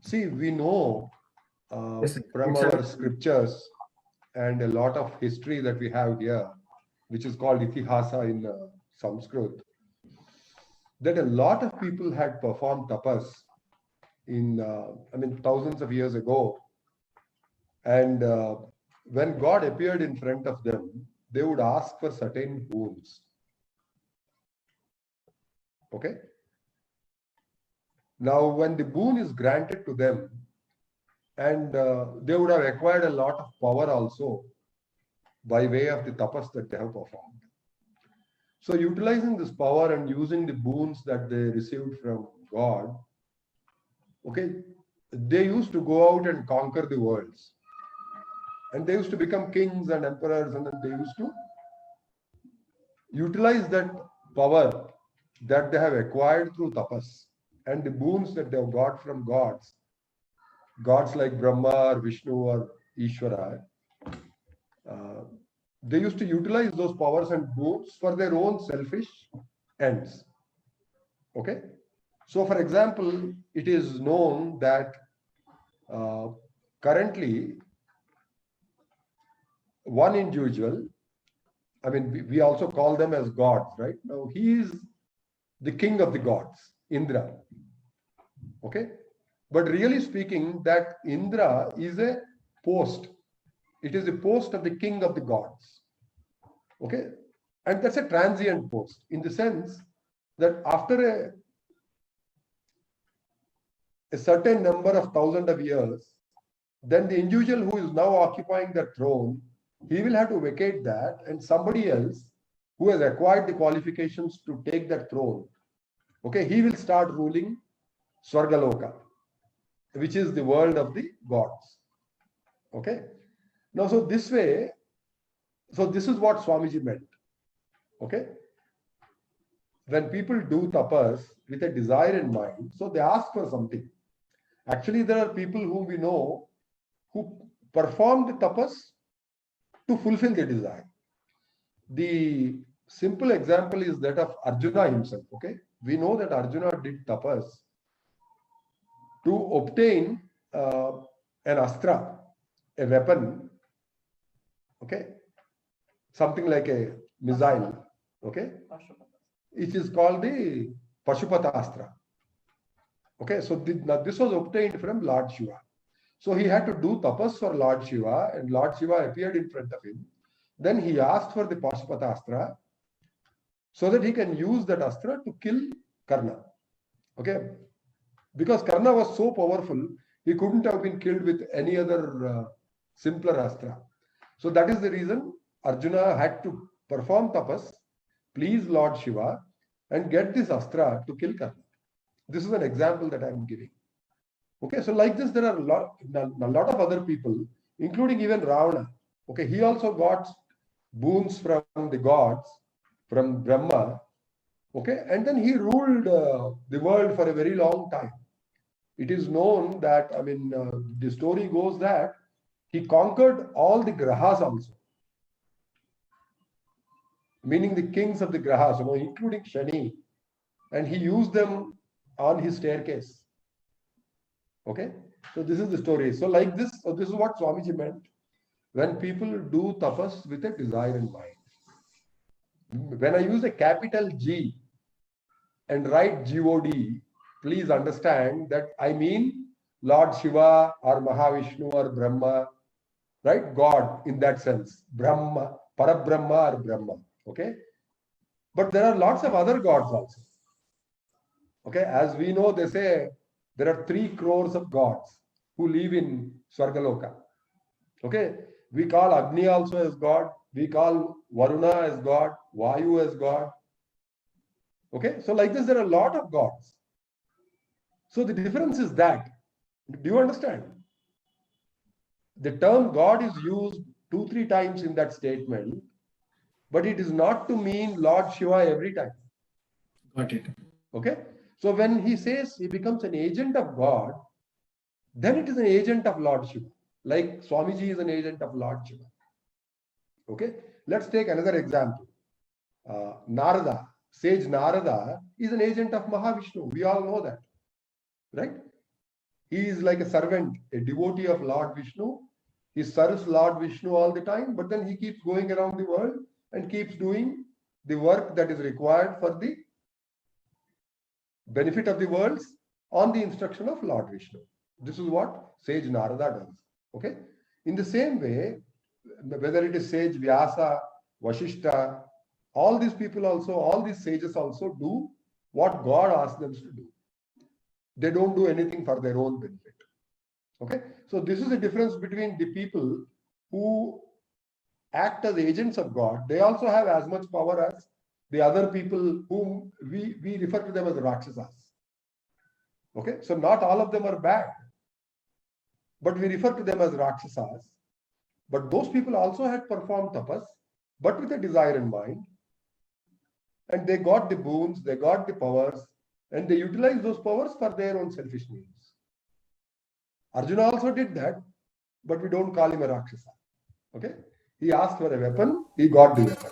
See, we know Yes, sir. from It's a our scriptures and a lot of history that we have here, which is called Itihasa in Sanskrit, that a lot of people had performed tapas in, thousands of years ago. And when God appeared in front of them, they would ask for certain boons. Okay? Now, when the boon is granted to them, and they would have acquired a lot of power also by way of the tapas that they have performed. So, utilizing this power and using the boons that they received from God, okay, they used to go out and conquer the worlds. And they used to become kings and emperors, and then they used to utilize that power that they have acquired through tapas and the boons that they have got from gods like Brahma or Vishnu or Ishvara. Uh, they used to utilize those powers and boons for their own selfish ends. Okay? So, for example, it is known that uh, currently one individual, we also call them as gods, right? Now, he is the king of the gods, Indra. Okay? But really speaking, that Indra is a post. It is a post of the king of the gods. Okay? And that's a transient post in the sense that after a certain number of thousand of years, then the individual who is now occupying the throne, he will have to vacate that, and somebody else who has acquired the qualifications to take that throne, okay, he will start ruling Swargaloka, which is the world of the gods. Okay. Now, so this way, so this is what Swamiji meant. Okay. When people do tapas with a desire in mind, so they ask for something. Actually, there are people whom we know who perform the tapas to fulfill their desire. The simple example is that of Arjuna himself. Okay. We know that Arjuna did tapas to obtain an astra, a weapon, okay, something like a missile, okay, it is called the Pashupatastra. Okay, so this was obtained from Lord Shiva. So he had to do tapas for Lord Shiva, and Lord Shiva appeared in front of him. Then he asked for the Pashupatastra so that he can use that astra to kill Karna. Okay, because Karna was so powerful, he couldn't have been killed with any other simpler astra. So that is the reason Arjuna had to perform tapas, please Lord Shiva, and get this astra to kill Karna. This is an example that I am giving. Okay, so like this, there are a lot of other people, including even Ravana. Okay, he also got boons from the gods, from Brahma. Okay, and then he ruled the world for a very long time. It is known that, the story goes that he conquered all the grahas also, meaning the kings of the grahas, including Shani, and he used them on his staircase. Okay, so this is the story. So like this, so this is what Swamiji meant when people do tapas with a desire in mind. When I use a capital G and write God, please understand that I mean Lord Shiva or Mahavishnu or Brahma, right? God in that sense, Brahma, Parabrahma or Brahma. Okay, but there are lots of other gods also. Okay, as we know, they say there are 3 crores of gods who live in Swargaloka. Okay, we call Agni also as God, we call Varuna as God, Vayu as God. Okay, so like this, there are a lot of gods. So the difference is that, do you understand? The term God is used 2-3 times in that statement, but it is not to mean Lord Shiva every time. got it. Okay, so when he says he becomes an agent of God, then it is an agent of Lord Shiva. Like Swamiji is an agent of Lord Shiva. Okay, let's take another example. Narada, sage Narada is an agent of Mahavishnu. We all know that, right? He is like a servant, a devotee of Lord Vishnu. He serves Lord Vishnu all the time, but then he keeps going around the world and keeps doing the work that is required for the benefit of the worlds on the instruction of Lord Vishnu. This is what sage Narada does. Okay. In the same way, whether it is sage Vyasa, Vashishta, all these people also, all these sages also do what God asks them to do. They don't do anything for their own benefit. Okay. So this is the difference between the people who act as agents of God. They also have as much power as the other people whom we refer to them as Rakshasas. Okay. So not all of them are bad, but we refer to them as Rakshasas. But those people also had performed tapas, but with a desire in mind. And they got the boons, they got the powers, and they utilized those powers for their own selfish needs. Arjuna also did that, but we don't call him a Rakshasa. Okay? He asked for a weapon, he got the weapon.